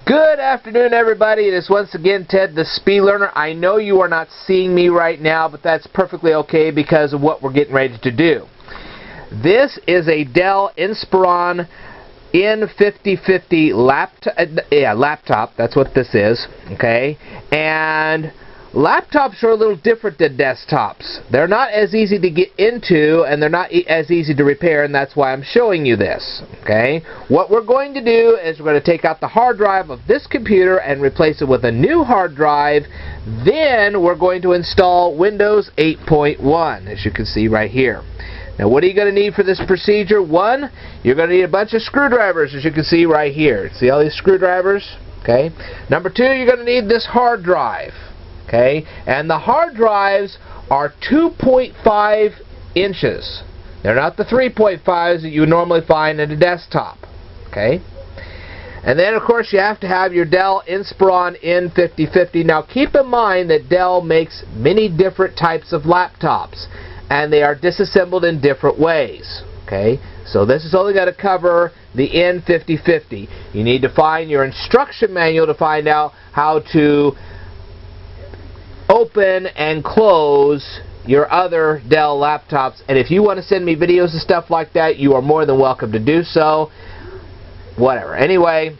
Good afternoon, everybody. It is once again Ted, the Speed Learner. I know you are not seeing me right now, but that's perfectly okay because of what we're getting ready to do. This is a Dell Inspiron N5050 laptop. That's what this is, okay? And laptops are a little different than desktops. They're not as easy to get into, and they're not as easy to repair, and that's why I'm showing you this, okay? What we're going to do is we're going to take out the hard drive of this computer and replace it with a new hard drive. Then we're going to install Windows 8.1, as you can see right here. Now, what are you going to need for this procedure? One, you're going to need a bunch of screwdrivers, as you can see right here. See all these screwdrivers? Okay. Number two, you're going to need this hard drive. Okay, and the hard drives are 2.5 inches. They're not the 3.5s that you would normally find in a desktop. Okay, and then of course you have to have your Dell Inspiron N5050. Now keep in mind that Dell makes many different types of laptops, and they are disassembled in different ways. Okay, so this is only going to cover the N5050. You need to find your instruction manual to find out how to open and close your other Dell laptops, and if you want to send me videos and stuff like that, you are more than welcome to do so. Whatever. Anyway,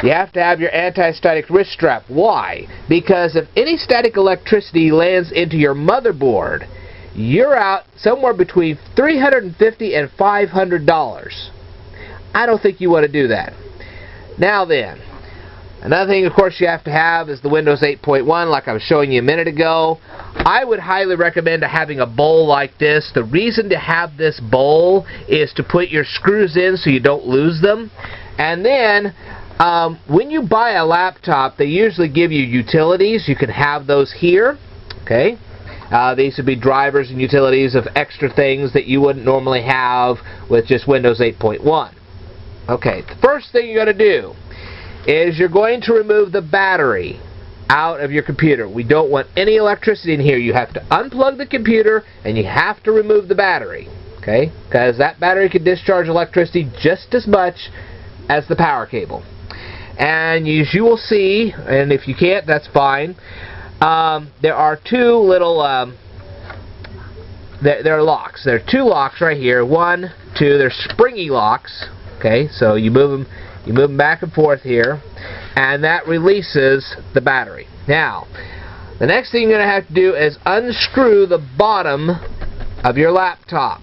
you have to have your anti-static wrist strap. Why? Because if any static electricity lands into your motherboard, you're out somewhere between $350 and $500. I don't think you want to do that. Now then, another thing, of course, you have to have is the Windows 8.1, like I was showing you a minute ago. I would highly recommend having a bowl like this. The reason to have this bowl is to put your screws in so you don't lose them. And then, when you buy a laptop, they usually give you utilities. You can have those here. Okay. These would be drivers and utilities of extra things that you wouldn't normally have with just Windows 8.1. Okay, the first thing you're going to do is you're going to remove the battery out of your computer. We don't want any electricity in here. You have to unplug the computer and you have to remove the battery, okay? Because that battery can discharge electricity just as much as the power cable. And as you will see, and if you can't, that's fine, there are two little there are locks. There are two locks right here. One, two, they're springy locks, okay? So you move them back and forth here, and that releases the battery. Now, the next thing you're going to have to do is unscrew the bottom of your laptop.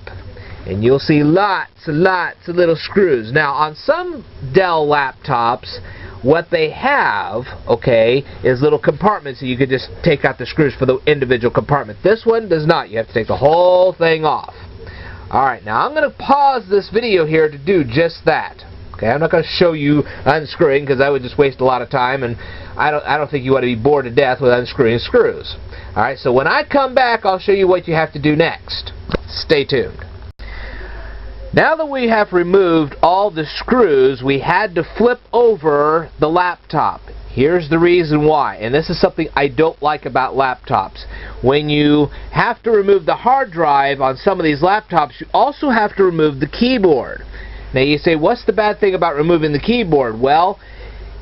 And you'll see lots and lots of little screws. Now, on some Dell laptops, what they have, okay, is little compartments that you could just take out the screws for the individual compartment. This one does not. You have to take the whole thing off. Alright, now I'm going to pause this video here to do just that. Okay, I'm not going to show you unscrewing because that would just waste a lot of time, and I don't think you want to be bored to death with unscrewing screws. Alright, so when I come back, I'll show you what you have to do next. Stay tuned. Now that we have removed all the screws, we had to flip over the laptop. Here's the reason why, and this is something I don't like about laptops. When you have to remove the hard drive on some of these laptops, you also have to remove the keyboard. Now you say, what's the bad thing about removing the keyboard? Well,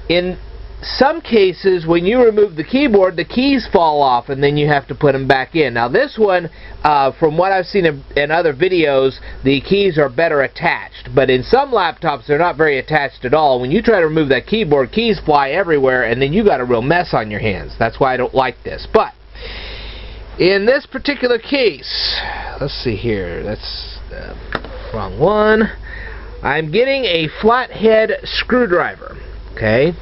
in some cases, when you remove the keyboard, the keys fall off and then you have to put them back in. Now this one, from what I've seen in other videos, the keys are better attached. But in some laptops, they're not very attached at all. When you try to remove that keyboard, keys fly everywhere and then you got a real mess on your hands. That's why I don't like this. But in this particular case, let's see here, that's wrong one. I'm getting a flathead screwdriver, okay?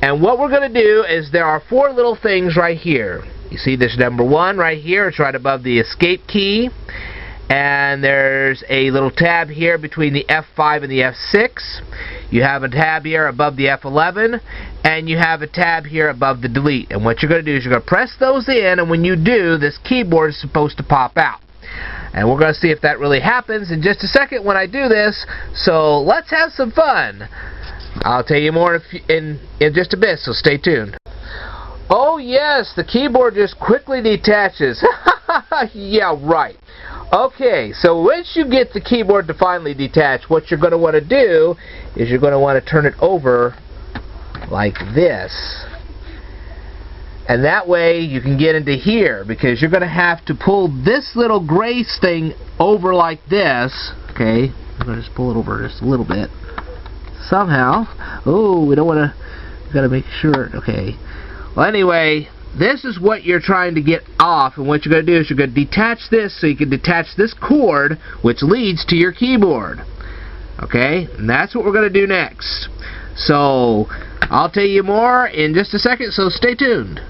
And what we're going to do is there are four little things right here. You see this number one right here, it's right above the escape key. And there's a little tab here between the F5 and the F6. You have a tab here above the F11, and you have a tab here above the delete. And what you're going to do is you're going to press those in, and when you do, this keyboard is supposed to pop out. And we're going to see if that really happens in just a second when I do this. So let's have some fun. I'll tell you more in just a bit, so stay tuned. Oh yes, the keyboard just quickly detaches. Yeah, right. Okay, so once you get the keyboard to finally detach, what you're going to want to do is you're going to want to turn it over like this. And that way you can get into here, because you're going to have to pull this little gray thing over like this. Okay, I'm going to just pull it over just a little bit. Somehow. Oh, we don't want to, got to make sure. Okay. Well, anyway, this is what you're trying to get off, and what you're going to do is you're going to detach this so you can detach this cord, which leads to your keyboard. Okay, and that's what we're going to do next. So, I'll tell you more in just a second, so stay tuned.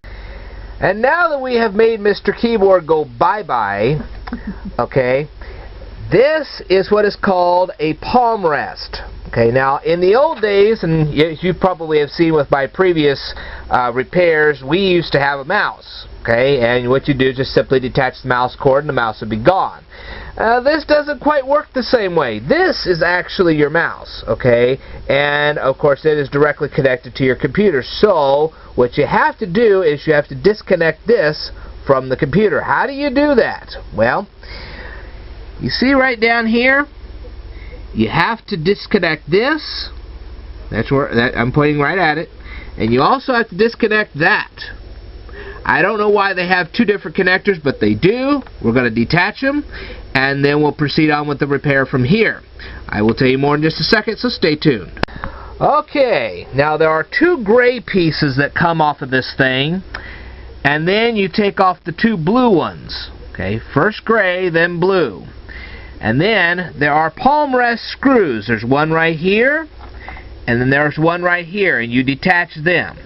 And now that we have made Mr. Keyboard go bye-bye, okay, this is what is called a palm rest. Okay, now in the old days, and you probably have seen with my previous repairs, we used to have a mouse. Okay, and what you do is just simply detach the mouse cord and the mouse would be gone. This doesn't quite work the same way. This is actually your mouse, okay, and of course it is directly connected to your computer. So what you have to do is you have to disconnect this from the computer. How do you do that? Well, you see right down here, you have to disconnect this. That's where I'm pointing right at it, and you also have to disconnect that. I don't know why they have two different connectors, but they do. We're going to detach them, and then we'll proceed on with the repair from here. I will tell you more in just a second, so stay tuned. Okay, now there are two gray pieces that come off of this thing, and then you take off the two blue ones. Okay, first gray, then blue. And then there are palm rest screws. There's one right here, and then there's one right here, and you detach them.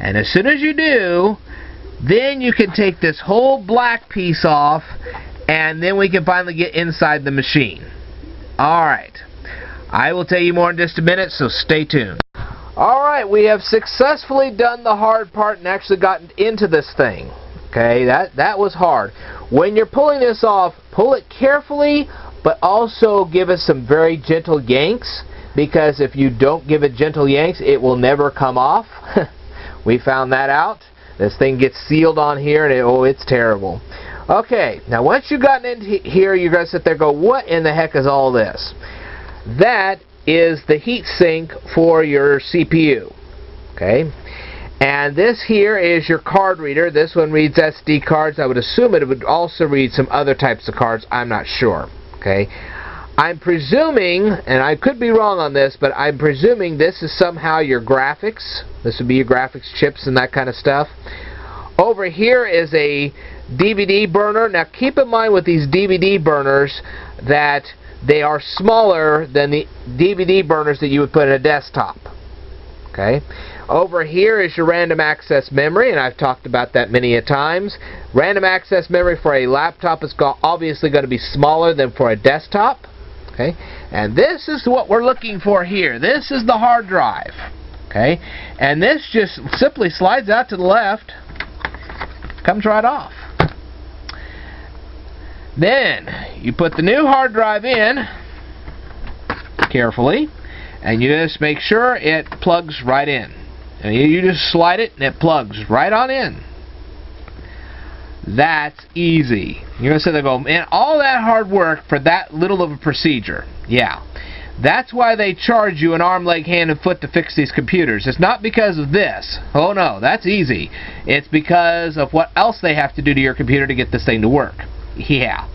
And as soon as you do, then you can take this whole black piece off, and then we can finally get inside the machine. Alright, I will tell you more in just a minute, so stay tuned. Alright, we have successfully done the hard part and actually gotten into this thing. Okay, that was hard. When you're pulling this off, pull it carefully, but also give it some very gentle yanks, because if you don't give it gentle yanks, it will never come off. We found that out. This thing gets sealed on here, and it's terrible. Okay, now once you've gotten into here, you're going to sit there and go, what in the heck is all this? That is the heat sink for your CPU. Okay, and this here is your card reader. This one reads SD cards. I would assume it would also read some other types of cards. I'm not sure. Okay, I'm presuming, and I could be wrong on this, but I'm presuming this is somehow your graphics. This would be your graphics chips and that kind of stuff. Over here is a DVD burner. Now keep in mind with these DVD burners that they are smaller than the DVD burners that you would put in a desktop. Okay. Over here is your random access memory, and I've talked about that many a times. Random access memory for a laptop is obviously going to be smaller than for a desktop. Okay, and this is what we're looking for here. This is the hard drive. Okay, and this just simply slides out to the left, comes right off. Then you put the new hard drive in carefully, and you just make sure it plugs right in. And you just slide it and it plugs right on in. That's easy. You're going to sit there and go, man, all that hard work for that little of a procedure. Yeah. That's why they charge you an arm, leg, hand, and foot to fix these computers. It's not because of this. Oh no, that's easy. It's because of what else they have to do to your computer to get this thing to work. Yeah.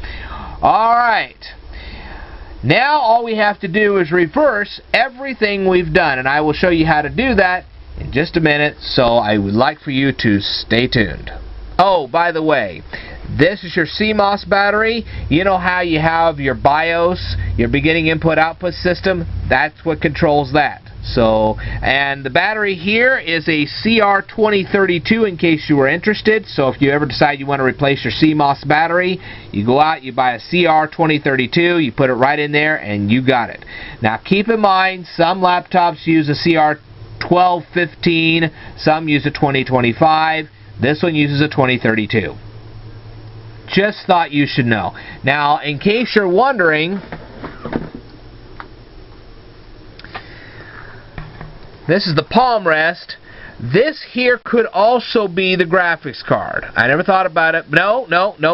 Alright. Now all we have to do is reverse everything we've done, and I will show you how to do that in just a minute, so I would like for you to stay tuned. Oh, by the way, this is your Cmos battery. You know how you have your BIOS, your beginning input-output system? That's what controls that. So, and the battery here is a CR2032 in case you were interested. So if you ever decide you want to replace your Cmos battery, you go out, you buy a CR2032, you put it right in there, and you got it. Now keep in mind, some laptops use a CR1215, some use a 2025. This one uses a 2032. Just thought you should know. Now, in case you're wondering, this is the palm rest. This here could also be the graphics card. I never thought about it. No,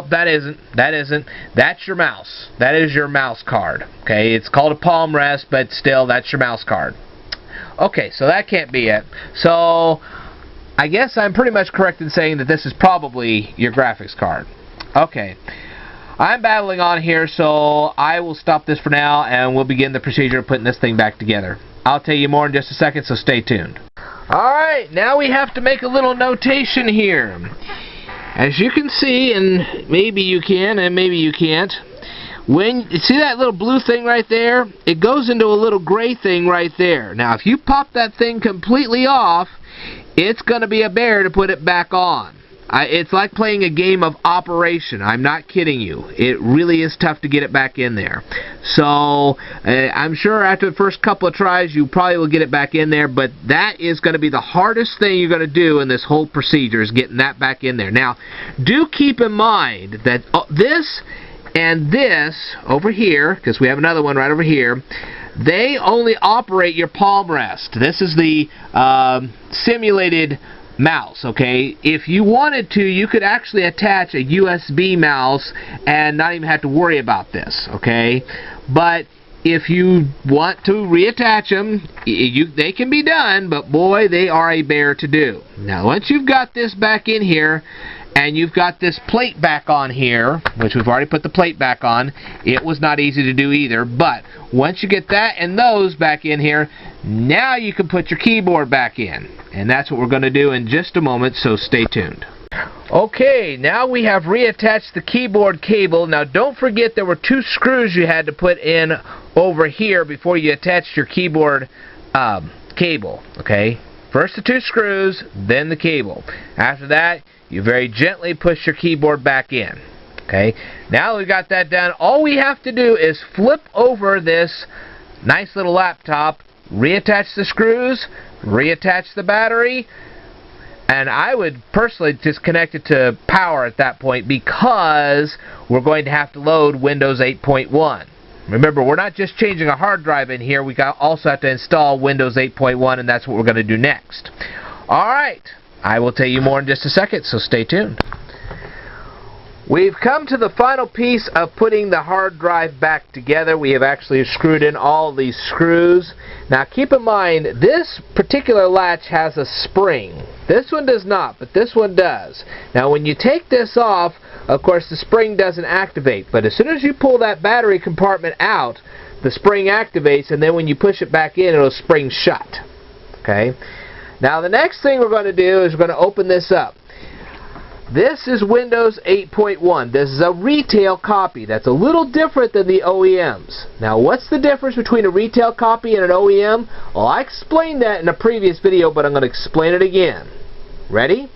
that isn't. That isn't. That's your mouse. That is your mouse card. Okay, it's called a palm rest, but still, that's your mouse card. Okay, so that can't be it. So I guess I'm pretty much correct in saying that this is probably your graphics card. Okay. I'm battling on here, so I will stop this for now, and we'll begin the procedure of putting this thing back together. I'll tell you more in just a second, so stay tuned. Alright, now we have to make a little notation here. As you can see, and maybe you can, and maybe you can't, when you see that little blue thing right there, it goes into a little gray thing right there. Now, if you pop that thing completely off, it's going to be a bear to put it back on. It's like playing a game of Operation. I'm not kidding you. It really is tough to get it back in there. So, I'm sure after the first couple of tries, you probably will get it back in there, but that is going to be the hardest thing you're going to do in this whole procedure, is getting that back in there. Now, do keep in mind that this and this over here, because we have another one right over here, they only operate your palm rest. This is the simulated mouse, okay? If you wanted to, you could actually attach a USB mouse and not even have to worry about this, okay? But if you want to reattach them, they can be done, but boy, they are a bear to do. Now, once you've got this back in here, and you've got this plate back on here, which we've already put the plate back on, it was not easy to do either, but once you get that and those back in here, now you can put your keyboard back in. And that's what we're going to do in just a moment, so stay tuned. Okay, now we have reattached the keyboard cable. Now don't forget there were 2 screws you had to put in over here before you attached your keyboard cable, okay? First the 2 screws, then the cable. After that, you very gently push your keyboard back in. Okay, now we've got that done. All we have to do is flip over this nice little laptop, reattach the screws, reattach the battery, and I would personally just connect it to power at that point, because we're going to have to load Windows 8.1. Remember, we're not just changing a hard drive in here, we also have to install Windows 8.1, and that's what we're going to do next. Alright, I will tell you more in just a second, so stay tuned. We've come to the final piece of putting the hard drive back together. We have actually screwed in all these screws. Now keep in mind, this particular latch has a spring. This one does not, but this one does. Now when you take this off, of course the spring doesn't activate, but as soon as you pull that battery compartment out, the spring activates, and then when you push it back in, it'll spring shut. Okay? Now the next thing we're going to do is we're going to open this up. This is Windows 8.1. This is a retail copy. That's a little different than the OEMs. Now, what's the difference between a retail copy and an OEM? Well, I explained that in a previous video, but I'm going to explain it again. Ready?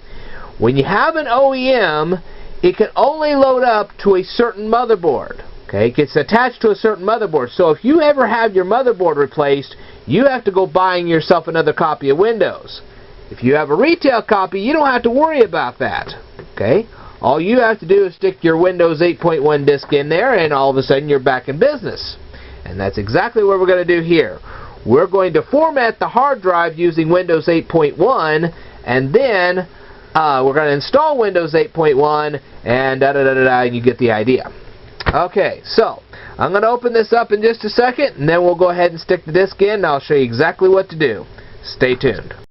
When you have an OEM, it can only load up to a certain motherboard. Okay? It gets attached to a certain motherboard. So if you ever have your motherboard replaced, you have to go buying yourself another copy of Windows. If you have a retail copy, you don't have to worry about that. Okay? All you have to do is stick your Windows 8.1 disk in there, and all of a sudden you're back in business. And that's exactly what we're going to do here. We're going to format the hard drive using Windows 8.1, and then we're going to install Windows 8.1, and and you get the idea. Okay, so I'm going to open this up in just a second, and then we'll go ahead and stick the disk in, and I'll show you exactly what to do. Stay tuned.